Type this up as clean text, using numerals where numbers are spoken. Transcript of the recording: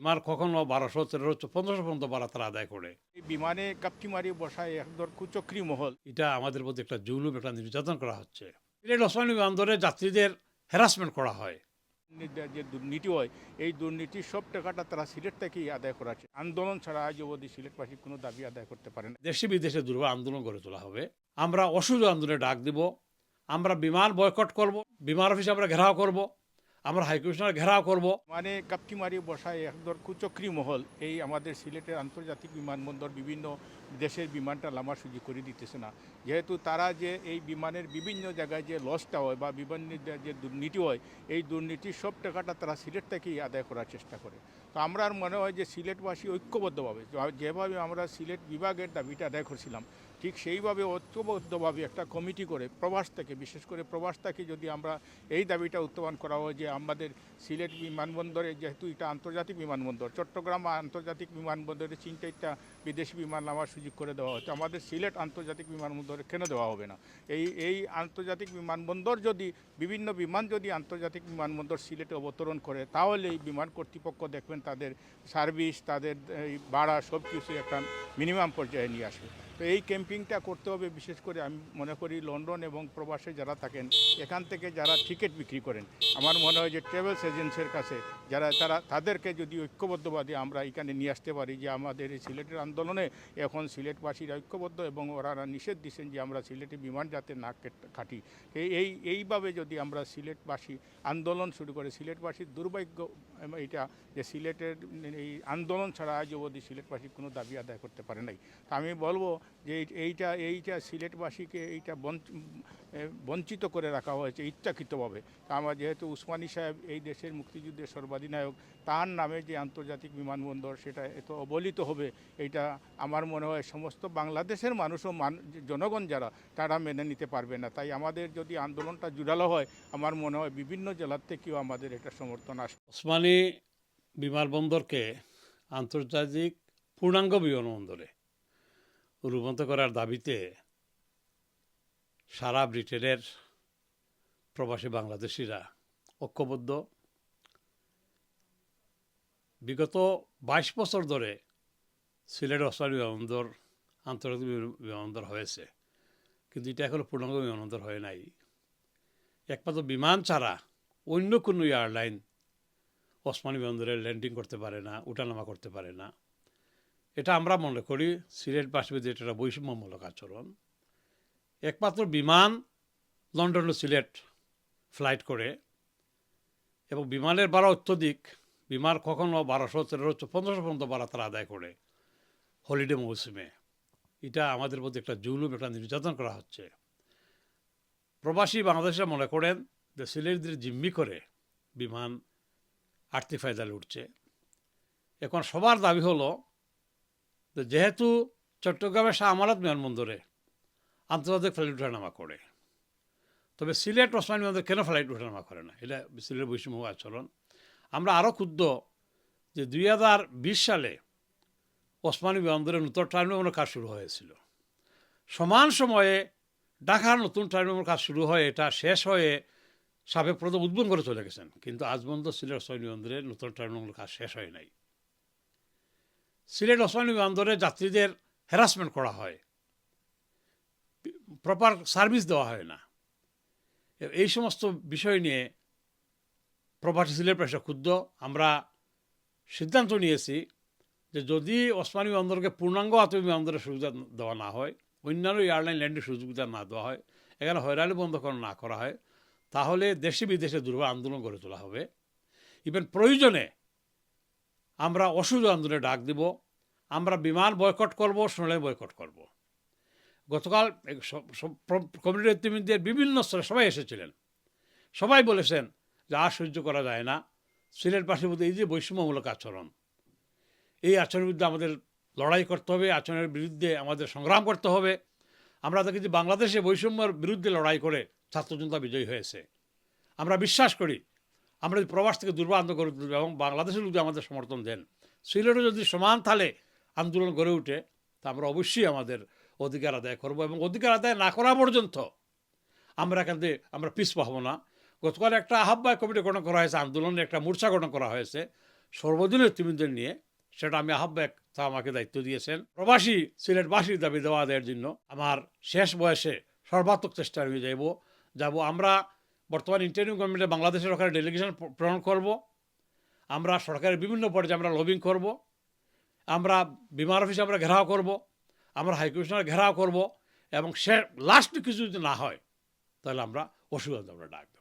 আমার কখনো 1200, 1300, 1500 পর্যন্ত ভাড়া তারা আদায় করে। এই বিমানে গাপটি মারি বসায় একদর কুচক্রী মহল। এটা আমাদের প্রতি একটা জুলুম, একটা নির্যাতন করা হচ্ছে। সিলেট ওসমানী বিমানবন্দরে যাত্রীদের হ্যারাসমেন্ট করা হয়। যে দুর্নীতি হয়, এই দুর্নীতির সব টাকাটা তারা সিলেট থেকেই আদায় করাচ্ছে। আন্দোলন ছাড়া আজ অবধি সিলেটবাসী কোনো দাবি আদায় করতে পারে না। দেশে বিদেশে দুর্বল আন্দোলন গড়ে তোলা হবে। আমরা অসুস্থ আন্দোলনে ডাক দিব। আমরা বিমান বয়কট করব, বিমান অফিসে আমরা ঘেরাও করব, আমরা হাইকমিশনার ঘেরাও করব। মানে গাপটি মারি বসায় একদর কুচক্রী মহল এই আমাদের সিলেটের আন্তর্জাতিক বিমানবন্দর বিভিন্ন দেশের বিমানটা নামার সুযোগ করে দিতেছে না। যেহেতু তারা যে এই বিমানের বিভিন্ন জায়গায় যে লসটা হয় বা বিভিন্ন যে দুর্নীতি হয়, এই দুর্নীতির সব টাকাটা তারা সিলেট থেকেই আদায় করার চেষ্টা করে। তো আমরা আর মনে হয় যে সিলেটবাসী ঐক্যবদ্ধভাবে যেভাবে আমরা সিলেট বিভাগের দাবিটা আদায় করছিলাম, ঠিক সেইভাবে ঐক্যবদ্ধভাবে একটা কমিটি করে প্রবাস থেকে, বিশেষ করে প্রবাস থেকে যদি আমরা এই দাবিটা উত্থাপন করা হয় যে আমাদের সিলেট বিমানবন্দরে, যেহেতু এটা আন্তর্জাতিক বিমানবন্দর, চট্টগ্রাম আন্তর্জাতিক বিমানবন্দরে 3টা বিদেশি বিমান নামার সুযোগ করে দেওয়া হচ্ছে, আমাদের সিলেট আন্তর্জাতিক বিমানবন্দরে কেন দেওয়া হবে না? এই আন্তর্জাতিক বিমানবন্দর যদি বিভিন্ন বিমান যদি আন্তর্জাতিক বিমানবন্দর সিলেটে অবতরণ করে, তাহলে এই বিমান কর্তৃপক্ষ দেখবেন তাদের সার্ভিস, তাদের এই ভাড়া সব কিছু একটা মিনিমাম পর্যায়ে নিয়ে আসবে। তো এই ক্যাম্পিংটা করতে হবে। বিশেষ করে আমি মনে করি লন্ডন এবং প্রবাসে যারা থাকেন, এখান থেকে যারা টিকিট বিক্রি করেন, আমার মনে হয় যে ট্রাভেলস এজেন্সির কাছে যারা তাদেরকে যদি ঐক্যবদ্ধভাবে আমরা এখানে নিয়ে আসতে পারি যে আমাদের এই সিলেটের আন্দোলনে এখন সিলেটবাসীরা ঐক্যবদ্ধ এবং ওরা নিষেধ দিচ্ছেন যে আমরা সিলেটে বিমান যাতে না কাটি। এইভাবে যদি আমরা সিলেটবাসী আন্দোলন শুরু করে, সিলেটবাসীর দুর্ভাগ্য এটা যে সিলেটের এই আন্দোলন ছাড়া আজ অবধি সিলেটবাসী কোনো দাবি আদায় করতে পারে নাই। তা আমি বলবো যে এইটা সিলেটবাসীকে এইটা বঞ্চিত করে রাখা হয়েছে ইচ্ছাকৃতভাবে। তা আমরা যেহেতু উসমানী সাহেব এই দেশের মুক্তিযুদ্ধের সর্বাধিনায়ক, তার নামে যে আন্তর্জাতিক বিমানবন্দর সেটা এত অবহেলিত হবে, এটা আমার মনে হয় সমস্ত বাংলাদেশের মানুষও জনগণ যারা তারা মেনে নিতে পারবে না। তাই আমাদের যদি আন্দোলনটা জোরালো হয়, আমার মনে হয় বিভিন্ন জেলার থেকেও আমাদের একটা সমর্থন আসবে। ওসমানী বিমানবন্দরকে আন্তর্জাতিক পূর্ণাঙ্গ বিমানবন্দরে রূপান্তর করার দাবিতে সারা ব্রিটেনের প্রবাসী বাংলাদেশিরা ঐক্যবদ্ধ। বিগত 22 বছর ধরে সিলেট ওসমানী বিমানবন্দর আন্তর্জাতিক বিমানবন্দর হয়েছে, কিন্তু এটা এখনও পূর্ণাঙ্গ বিমানবন্দর হয় নাই। একমাত্র বিমান ছাড়া অন্য কোনো এয়ারলাইন ওসমানী বিমানবন্দরে ল্যান্ডিং করতে পারে না, ওঠানামা করতে পারে না। এটা আমরা মনে করি সিলেটবাসীদের এটা বৈষম্যমূলক আচরণ। একমাত্র বিমান লন্ডন ও সিলেট ফ্লাইট করে এবং বিমানের ভাড়া অত্যধিক। বিমান কখনো 1200, 1300, 1500 পর্যন্ত ভাড়া তারা আদায় করে হলিডে মৌসুমে। এটা আমাদের প্রতি একটা জুলুম, একটা নির্যাতন করা হচ্ছে। প্রবাসী বাংলাদেশিরা মনে করেন যে সিলেটদের জিম্মি করে বিমান আর্থিক ফায়দা লুটছে। এখন সবার দাবি হলো যে যেহেতু চট্টগ্রামের শাহ আমানত বিমানবন্দরে আন্তর্জাতিক ফ্লাইট ওঠানামা করে, তবে সিলেট ওসমানী বিমানবন্দর কেন ফ্লাইট ওঠানামা করে না? এটা সিলেটের বৈষম্য আচরণ। আমরা আরও ক্ষুব্ধ যে 2020 সালে ওসমানী বিমানবন্দরে নতুন টার্মিনালের কাজ শুরু হয়েছিল। সমান সময়ে ঢাকার নতুন টার্মিনালের কাজ শুরু হয়ে এটা শেষ হয়ে সাবেক প্রধান উদ্বোধন করে চলে গেছেন, কিন্তু আজ পর্যন্ত সিলেট ওসমানী বিমানবন্দরের নতুন টার্মিনালের কাজ শেষ হয় নাই। সিলেট ওসমানী বিমানবন্দরে যাত্রীদের হ্যারাসমেন্ট করা হয়, প্রপার সার্ভিস দেওয়া হয় না। এই সমস্ত বিষয় নিয়ে প্রবাসী সিলেটবাসীরা ক্ষুব্ধ। আমরা সিদ্ধান্ত নিয়েছি যে যদি ওসমানী বিমানবন্দরকে পূর্ণাঙ্গ বিমানবন্দরের সুবিধা দেওয়া না হয়, অন্যান্য এয়ারলাইন ল্যান্ডের সুবিধা না দেওয়া হয়, এখানে হয়রানি বন্ধ করা না করা হয়, তাহলে দেশে বিদেশে দুর্বল আন্দোলন গড়ে তোলা হবে। ইভেন প্রয়োজনে আমরা অসুবিধা আন্দোলনে ডাক দিব। আমরা বিমান বয়কট করব, সোনালী বয়কট করব। গতকাল কমিউনিটি নেতৃবৃন্দের বিভিন্ন স্তরে সবাই এসেছিলেন, সবাই বলেছেন যে আর সহ্য করা যায় না সিলেটবাসীর মধ্যে এই যে বৈষম্যমূলক আচরণ, এই আচরণের বিরুদ্ধে আমাদের লড়াই করতে হবে, আচরণের বিরুদ্ধে আমাদের সংগ্রাম করতে হবে। আমরা দেখি যে বাংলাদেশে বৈষম্যের বিরুদ্ধে লড়াই করে ছাত্র জনতা বিজয়ী হয়েছে। আমরা বিশ্বাস করি আমরা যদি প্রবাস থেকে দুর্বল আন্দোলন গড়ে তুলব এবং বাংলাদেশের যদি আমাদের সমর্থন দেন, সিলেটে যদি সমান তালে আন্দোলন গড়ে ওঠে, তা আমরা অবশ্যই আমাদের অধিকার আদায় করব এবং অধিকার আদায় না করা পর্যন্ত আমরা এখান থেকে আমরা পিছ পাবো না। গতকাল একটা আহ্বায়ক কমিটি গঠন করা হয়েছে, আন্দোলনের একটা মোর্চা গঠন করা হয়েছে। সর্বজনীন নেতৃবৃন্দের নিয়ে, সেটা আমি আহ্বায়ক তা আমাকে দায়িত্ব দিয়েছেন। প্রবাসী সিলেটবাসীর দাবি দেওয়া আদায়ের জন্য আমার শেষ বয়সে সর্বাত্মক চেষ্টা আমি যাব। আমরা বর্তমান ইন্টারিম গভর্নমেন্টে বাংলাদেশের ওখানে ডেলিগেশন প্রেরণ করব। আমরা সরকারের বিভিন্ন পর্যায়ে আমরা লবিং করব। আমরা বিমান অফিসে আমরা ঘেরাও করব। আমরা হাইকমিশনার ঘেরাও করব। এবং সে লাস্ট কিছু যদি না হয় তাহলে আমরা অসুবিধা আমরা ডাকবো।